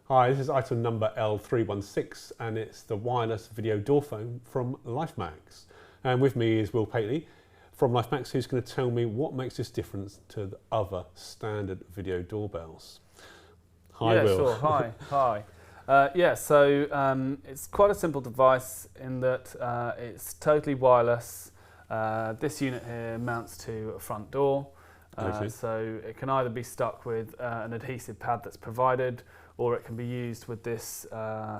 Hi, this is item number L316 and it's the wireless video door phone from LifeMax. And with me is Will Pately from LifeMax, who's going to tell me what makes this difference to the other standard video doorbells. Hi, Will. Sure. Hi. It's quite a simple device in that it's totally wireless. This unit here mounts to a front door. So it can either be stuck with an adhesive pad that's provided, or it can be used with this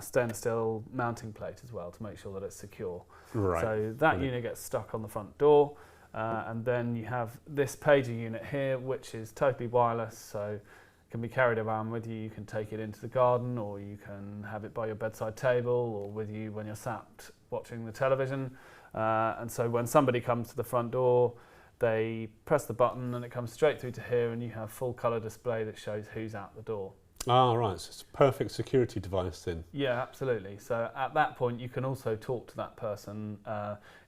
stainless steel mounting plate as well to make sure that it's secure. Right. So that unit gets stuck on the front door, and then you have this pager unit here, which is totally wireless, so it can be carried around with you. You can take it into the garden, or you can have it by your bedside table, or with you when you're sat watching the television. And so when somebody comes to the front door, they press the button and it comes straight through to here, and you have full colour display that shows who's out the door. Ah, right, so it's a perfect security device then. Yeah, absolutely. So at that point you can also talk to that person.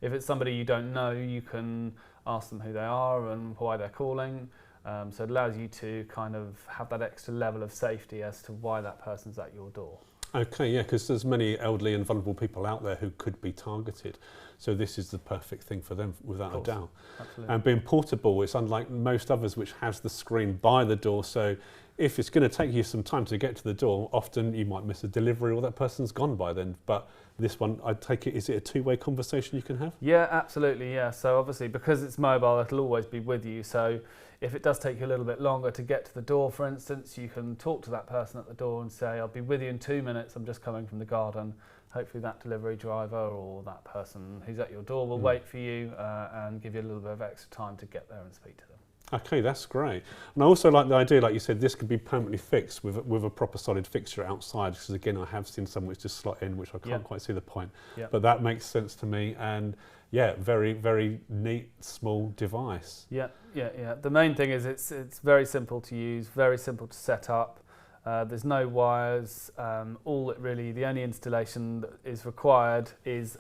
If it's somebody you don't know, you can ask them who they are and why they're calling. So it allows you to kind of have that extra level of safety as to why that person's at your door. Okay, yeah, because there's many elderly and vulnerable people out there who could be targeted. So this is the perfect thing for them, without a doubt. Absolutely. And being portable, it's unlike most others which has the screen by the door. So if it's going to take you some time to get to the door, often you might miss a delivery or that person's gone by then. But this one, I take it, is it a two-way conversation you can have? Yeah, absolutely, yeah. So obviously because it's mobile, it'll always be with you. So if it does take you a little bit longer to get to the door, for instance, you can talk to that person at the door and say, I'll be with you in 2 minutes, I'm just coming from the garden. Hopefully that delivery driver or that person who's at your door will wait for you and give you a little bit of extra time to get there and speak to them. Okay, that's great. And I also like the idea, like you said, this could be permanently fixed with a proper solid fixture outside, because again, I have seen some which just slot in, which I can't quite see the point. But that makes sense to me, and yeah, very, very neat, small device. Yeah. The main thing is it's very simple to use, very simple to set up. There's no wires. The only installation that is required is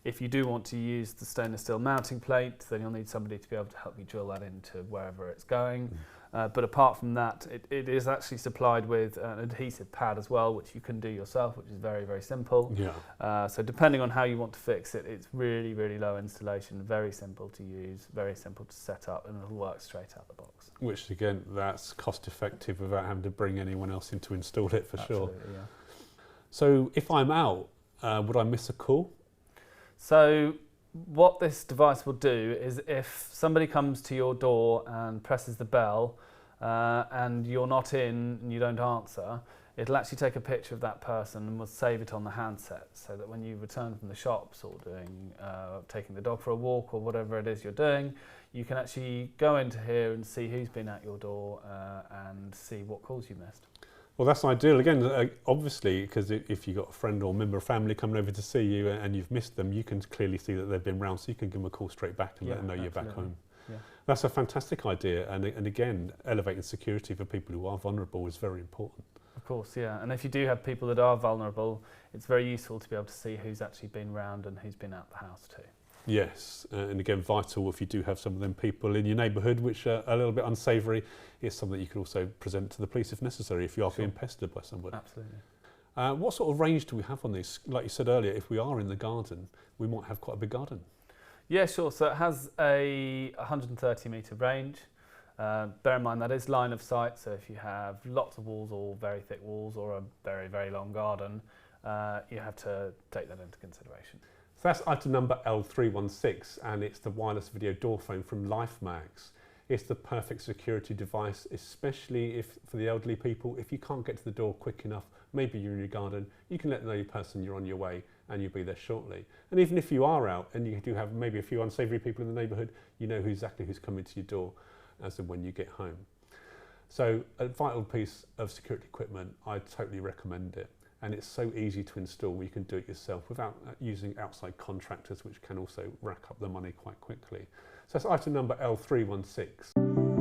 if you do want to use the stainless steel mounting plate, then you'll need somebody to be able to help you drill that into wherever it's going. But apart from that, it is actually supplied with an adhesive pad as well, which you can do yourself, which is very, very simple. So depending on how you want to fix it, it's really, really low installation, very simple to use, very simple to set up, and it'll work straight out the box. Which again, that's cost effective without having to bring anyone else in to install it, for sure. Yeah. So if I'm out, would I miss a call? So what this device will do is if somebody comes to your door and presses the bell and you're not in and you don't answer, it'll actually take a picture of that person and will save it on the handset, so that when you return from the shops or taking the dog for a walk or whatever it is you're doing, you can actually go into here and see who's been at your door and see what calls you missed. Well, that's ideal. Again, obviously, because if you've got a friend or member of family coming over to see you and you've missed them, you can clearly see that they've been round, so you can give them a call straight back and let them know you're back home. Yeah. That's a fantastic idea. And again, elevating security for people who are vulnerable is very important. Of course, yeah. And if you do have people that are vulnerable, it's very useful to be able to see who's actually been round and who's been out the house too. Yes, and again, vital if you do have some of them people in your neighbourhood which are a little bit unsavoury, it's something that you can also present to the police if necessary, if you are being pestered by somebody. Absolutely. What sort of range do we have on these? Like you said earlier, if we are in the garden, we might have quite a big garden. Yeah, sure. So it has a 130 metre range. Bear in mind that is line of sight, so if you have lots of walls or very thick walls or a very, very long garden, you have to take that into consideration. So that's item number L316, and it's the wireless video door phone from LifeMax. It's the perfect security device, especially for the elderly people. If you can't get to the door quick enough, maybe you're in your garden, you can let the person you're on your way and you'll be there shortly. And even if you are out and you do have maybe a few unsavoury people in the neighbourhood, you know exactly who's coming to your door as and when you get home. So a vital piece of security equipment, I totally recommend it. And it's so easy to install, you can do it yourself without using outside contractors, which can also rack up the money quite quickly. So that's item number L316.